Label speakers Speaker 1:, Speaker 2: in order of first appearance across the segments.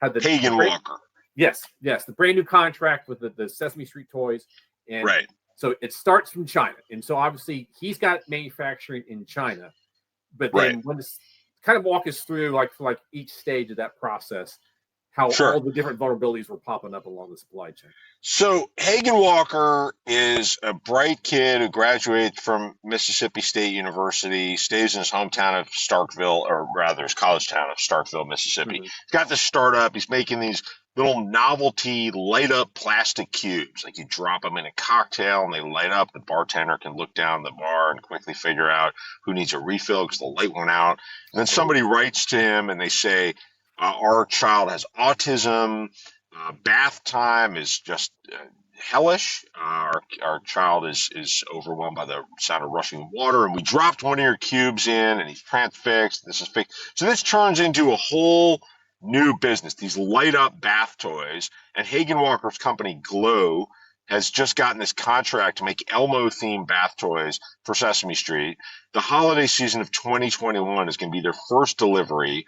Speaker 1: had the
Speaker 2: Hagan Walker.
Speaker 1: Yes, the brand new contract with the Sesame Street toys, and
Speaker 2: right.
Speaker 1: So it starts from China, and so obviously he's got manufacturing in China, but then
Speaker 2: Right.
Speaker 1: when this kind of walk us through like each stage of that process, how
Speaker 2: Sure.
Speaker 1: all the different vulnerabilities were popping up along the supply chain.
Speaker 2: So Hagan Walker is a bright kid who graduated from Mississippi State University, stays in his hometown of Starkville, or rather his college town of Starkville, Mississippi.
Speaker 1: Mhm.
Speaker 2: He's got this startup. He's making these little novelty light up plastic cubes. Like you drop them in a cocktail and they light up. The bartender can look down the bar and quickly figure out who needs a refill because the light went out. And then somebody writes to him and they say, our child has autism. Bath time is just hellish. Our child is overwhelmed by the sound of rushing water, and we dropped one of your cubes in, and he's transfixed. This is fixed. So this turns into a whole new business. These light up bath toys, and Hagan Walker's company Glo has just gotten this contract to make Elmo themed bath toys for Sesame Street. The holiday season of 2021 is going to be their first delivery.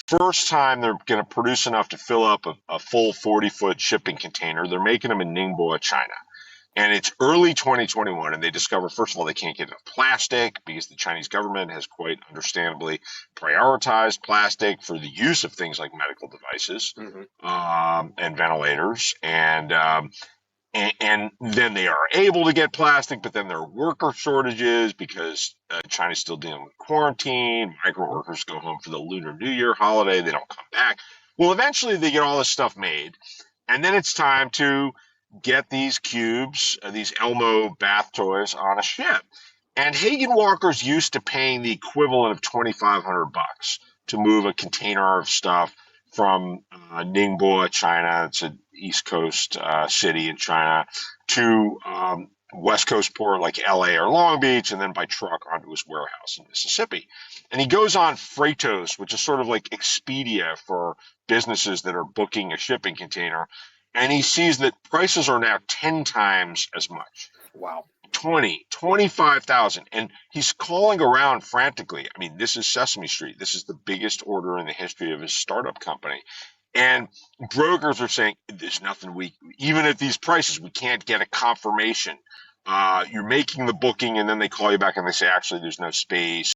Speaker 2: First time they're going to produce enough to fill up a full 40-foot shipping container. They're making them in Ningbo, China. And it's early 2021, and they discover, first of all, they can't get enough plastic because the Chinese government has quite understandably prioritized plastic for the use of things like medical devices and ventilators. And then they are able to get plastic, but then there are worker shortages because China's still dealing with quarantine. Migrant workers go home for the Lunar New Year holiday. They don't come back. Well, eventually they get all this stuff made, and then it's time to get these cubes, these Elmo bath toys on a ship. And Hagan Walker's used to paying the equivalent of $2,500 to move a container of stuff from Ningbo, China. It's an East Coast city in China, to West Coast port like LA or Long Beach, and then by truck onto his warehouse in Mississippi. And he goes on Freightos, which is sort of like Expedia for businesses that are booking a shipping container. And he sees that prices are now 10 times as much.
Speaker 1: Wow.
Speaker 2: 20, 25,000. And he's calling around frantically. I mean, this is Sesame Street. This is the biggest order in the history of his startup company. And brokers are saying, there's nothing even at these prices, we can't get a confirmation. You're making the booking, and then they call you back and they say, actually, there's no space.